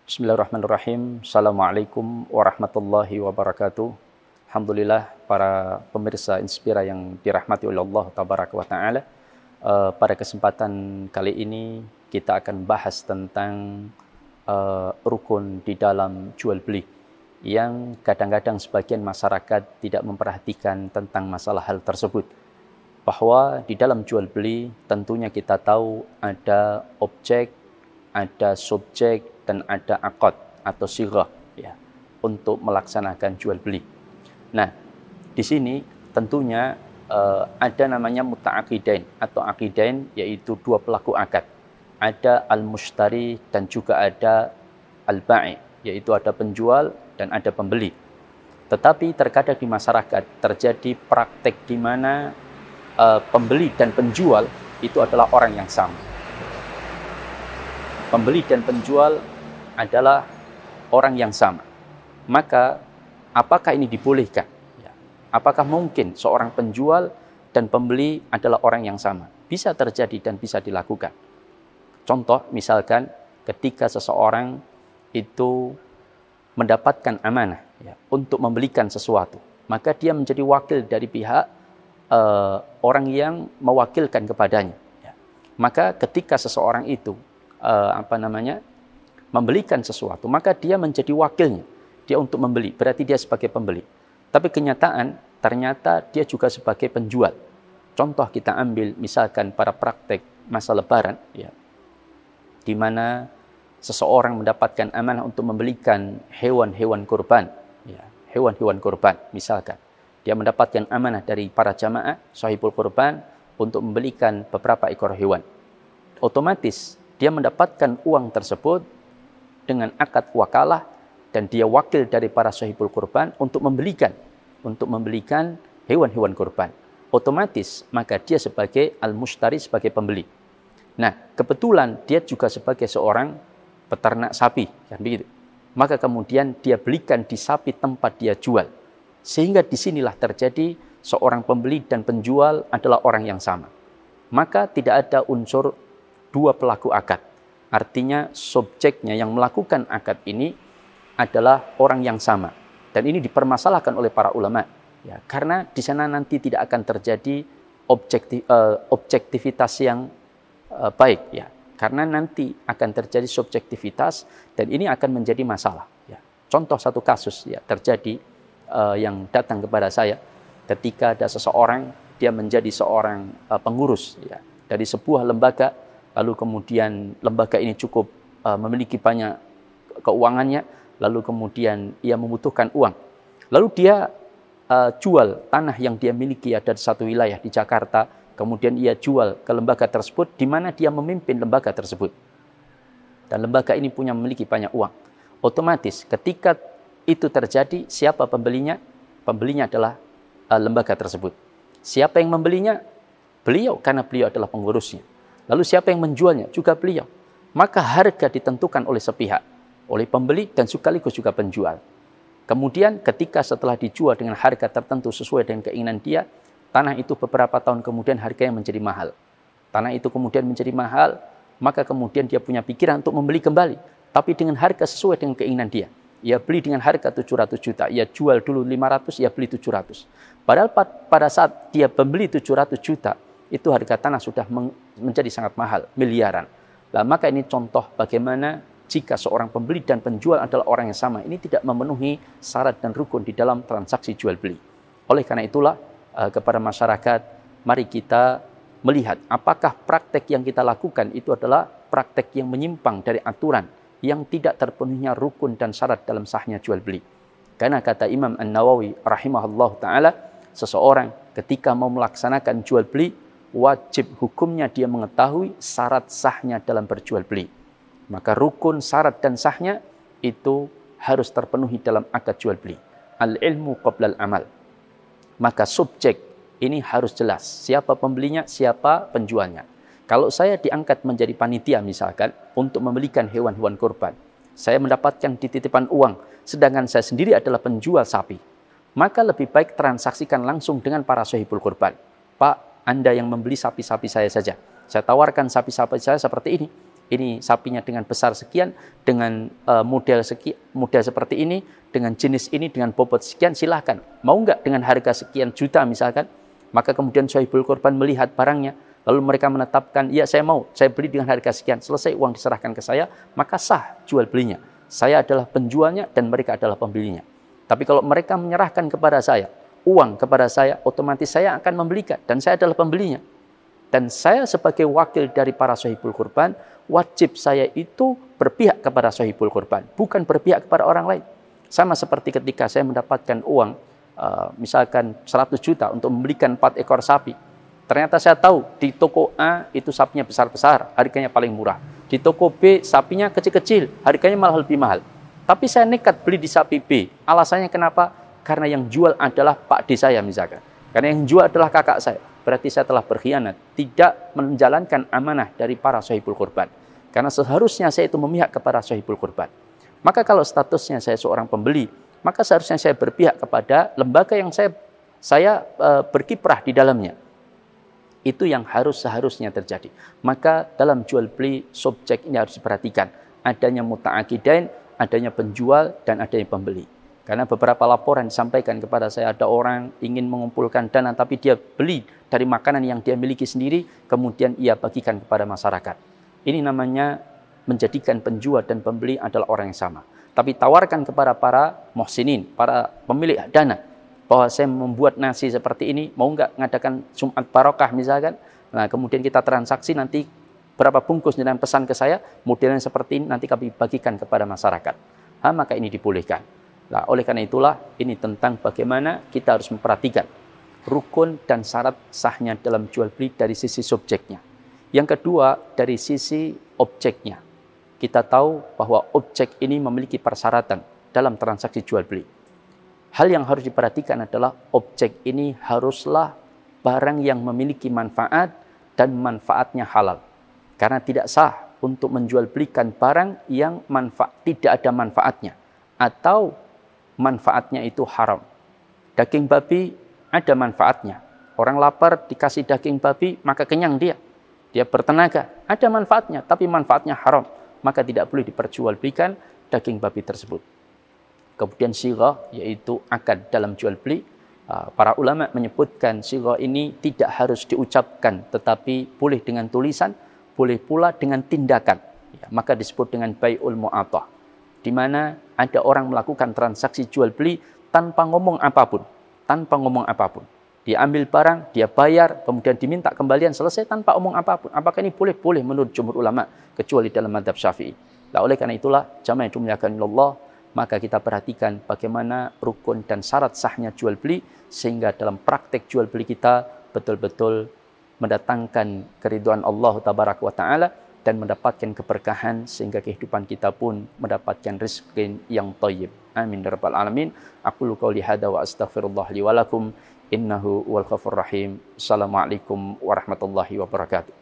Bismillahirrahmanirrahim. Assalamualaikum warahmatullahi wabarakatuh. Alhamdulillah para pemirsa Inspira yang dirahmati oleh Allah Tabaraka wa Ta'ala. Pada kesempatan kali ini kita akan bahas tentang rukun di dalam jual beli yang kadang-kadang sebagian masyarakat tidak memperhatikan tentang masalah hal tersebut. Bahwa di dalam jual beli tentunya kita tahu ada objek, ada subjek, dan ada akad atau sirah ya, untuk melaksanakan jual beli. Nah, di sini tentunya ada namanya muta'aqidain atau aqidain, yaitu dua pelaku akad. Ada al-mushtari dan juga ada al-ba'i, yaitu ada penjual dan ada pembeli. Tetapi terkadang di masyarakat terjadi praktek di mana pembeli dan penjual itu adalah orang yang sama. Pembeli dan penjual adalah orang yang sama. Maka apakah ini dibolehkan? Ya. Apakah mungkin seorang penjual dan pembeli adalah orang yang sama? Bisa terjadi dan bisa dilakukan. Contoh misalkan ketika seseorang itu mendapatkan amanah ya, untuk membelikan sesuatu, maka dia menjadi wakil dari pihak orang yang mewakilkan kepadanya. Ya. Maka ketika seseorang itu membelikan sesuatu, maka dia menjadi wakilnya. Dia untuk membeli, berarti dia sebagai pembeli. Tapi kenyataan, ternyata dia juga sebagai penjual. Contoh kita ambil misalkan pada praktek masa lebaran, ya, di mana seseorang mendapatkan amanah untuk membelikan hewan-hewan kurban. Ya, hewan-hewan kurban, misalkan. Dia mendapatkan amanah dari para jamaah, sahibul kurban, untuk membelikan beberapa ekor hewan. Otomatis, dia mendapatkan uang tersebut dengan akad wakalah dan dia wakil dari para sahibul kurban untuk membelikan hewan-hewan kurban. Otomatis maka dia sebagai al-mushtari, sebagai pembeli. Nah, kebetulan dia juga sebagai seorang peternak sapi, kan begitu. Maka kemudian dia belikan di sapi tempat dia jual. Sehingga disinilah terjadi seorang pembeli dan penjual adalah orang yang sama. Maka tidak ada unsur dua pelaku akad. Artinya subjeknya yang melakukan akad ini adalah orang yang sama. Dan ini dipermasalahkan oleh para ulama. Ya, karena di sana nanti tidak akan terjadi objektivitas yang baik. Ya. Karena nanti akan terjadi subjektivitas dan ini akan menjadi masalah. Ya. Contoh satu kasus ya, terjadi yang datang kepada saya ketika ada seseorang, dia menjadi seorang pengurus ya, dari sebuah lembaga. Lalu kemudian lembaga ini cukup memiliki banyak keuangannya, lalu kemudian ia membutuhkan uang. Lalu dia jual tanah yang dia miliki ada di satu wilayah di Jakarta, kemudian ia jual ke lembaga tersebut, di mana dia memimpin lembaga tersebut. Dan lembaga ini memiliki banyak uang. Otomatis ketika itu terjadi, siapa pembelinya? Pembelinya adalah lembaga tersebut. Siapa yang membelinya? Beliau, karena beliau adalah pengurusnya. Lalu siapa yang menjualnya? Juga beliau. Maka harga ditentukan oleh sepihak, oleh pembeli dan sekaligus juga penjual. Kemudian ketika setelah dijual dengan harga tertentu sesuai dengan keinginan dia, tanah itu beberapa tahun kemudian harganya menjadi mahal. Tanah itu kemudian menjadi mahal, maka kemudian dia punya pikiran untuk membeli kembali. Tapi dengan harga sesuai dengan keinginan dia. Ia beli dengan harga 700 juta, ia jual dulu 500, ia beli 700. Padahal pada saat dia membeli 700 juta, itu harga tanah sudah menjadi sangat mahal, miliaran. Nah, maka ini contoh bagaimana jika seorang pembeli dan penjual adalah orang yang sama, ini tidak memenuhi syarat dan rukun di dalam transaksi jual beli. Oleh karena itulah kepada masyarakat, mari kita melihat apakah praktek yang kita lakukan itu adalah praktek yang menyimpang dari aturan, yang tidak terpenuhinya rukun dan syarat dalam sahnya jual beli. Karena kata Imam An-Nawawi rahimahullah ta'ala, seseorang ketika mau melaksanakan jual beli, wajib hukumnya dia mengetahui syarat sahnya dalam berjual beli. Maka rukun, syarat dan sahnya itu harus terpenuhi dalam akad jual beli. Al-ilmu qabla al-amal. Maka subjek ini harus jelas. Siapa pembelinya, siapa penjualnya. Kalau saya diangkat menjadi panitia misalkan untuk membelikan hewan-hewan kurban, saya mendapatkan dititipan uang, sedangkan saya sendiri adalah penjual sapi. Maka lebih baik transaksikan langsung dengan para sahibul kurban. Pak, Anda yang membeli sapi-sapi saya saja. Saya tawarkan sapi-sapi saya seperti ini. ini sapinya dengan besar sekian, dengan model seperti ini, dengan jenis ini, dengan bobot sekian, silahkan. Mau nggak dengan harga sekian juta misalkan? Maka kemudian sahibul kurban melihat barangnya, lalu mereka menetapkan, ya saya mau, saya beli dengan harga sekian. Selesai uang diserahkan ke saya, maka sah jual belinya. Saya adalah penjualnya dan mereka adalah pembelinya. Tapi kalau mereka menyerahkan kepada saya, uang kepada saya, otomatis saya akan membelikan dan saya adalah pembelinya. Dan saya sebagai wakil dari para sahibul kurban, wajib saya itu berpihak kepada sahibul kurban, bukan berpihak kepada orang lain. Sama seperti ketika saya mendapatkan uang, misalkan 100 juta untuk membelikan 4 ekor sapi. Ternyata saya tahu di toko A itu sapinya besar-besar, harganya paling murah. Di toko B sapinya kecil-kecil, harganya malah lebih mahal. Tapi saya nekat beli di sapi B. Alasannya kenapa? Karena yang jual adalah Pak D saya misalkan. Karena yang jual adalah kakak saya. Berarti saya telah berkhianat, tidak menjalankan amanah dari para sahibul kurban. Karena seharusnya saya itu memihak kepada sahibul kurban. Maka kalau statusnya saya seorang pembeli, maka seharusnya saya berpihak kepada lembaga yang saya berkiprah di dalamnya. Itu yang seharusnya terjadi. Maka dalam jual beli subjek ini harus diperhatikan. Adanya muta'aqidain, adanya penjual, dan adanya pembeli. Karena beberapa laporan disampaikan kepada saya, ada orang ingin mengumpulkan dana, tapi dia beli dari makanan yang dia miliki sendiri, kemudian ia bagikan kepada masyarakat. Ini namanya menjadikan penjual dan pembeli adalah orang yang sama. Tapi tawarkan kepada para muhsinin, para pemilik dana, bahwa saya membuat nasi seperti ini, mau nggak ngadakan Jumat Barokah misalkan. Nah, kemudian kita transaksi nanti berapa bungkus dengan pesan ke saya, modelnya seperti ini, nanti kami bagikan kepada masyarakat. Maka ini dibolehkan. Nah, oleh karena itulah ini tentang bagaimana kita harus memperhatikan rukun dan syarat sahnya dalam jual beli dari sisi subjeknya. Yang kedua, dari sisi objeknya. Kita tahu bahwa objek ini memiliki persyaratan dalam transaksi jual beli. Hal yang harus diperhatikan adalah objek ini haruslah barang yang memiliki manfaat dan manfaatnya halal. Karena tidak sah untuk menjual belikan barang yang tidak ada manfaatnya atau manfaatnya itu haram. Daging babi ada manfaatnya. Orang lapar dikasih daging babi, maka kenyang dia. Dia bertenaga, ada manfaatnya, tapi manfaatnya haram. Maka tidak boleh diperjualbelikan daging babi tersebut. Kemudian sighah, yaitu akad dalam jual beli. Para ulama menyebutkan sighah ini tidak harus diucapkan, tetapi boleh dengan tulisan, boleh pula dengan tindakan. Maka disebut dengan bai'ul mu'athah. Di mana ada orang melakukan transaksi jual beli tanpa ngomong apapun. Dia ambil barang, dia bayar, kemudian diminta kembalian, selesai tanpa omong apapun. Apakah ini boleh? Boleh menurut jumhur ulama, kecuali dalam mazhab Syafi'i. Nah, oleh karena itulah, jamaah yang dimuliakan Allah, maka kita perhatikan bagaimana rukun dan syarat sahnya jual beli, sehingga dalam praktek jual beli kita betul-betul mendatangkan keridhaan Allah Tabaraka wa Ta'ala, dan mendapatkan keberkahan sehingga kehidupan kita pun mendapatkan rezeki yang thayyib. Amin ya rabbal alamin. Aqulu qouli hadza wa astaghfirullah li wa lakum innahu wal ghafurur rahim. Assalamualaikum warahmatullahi wabarakatuh.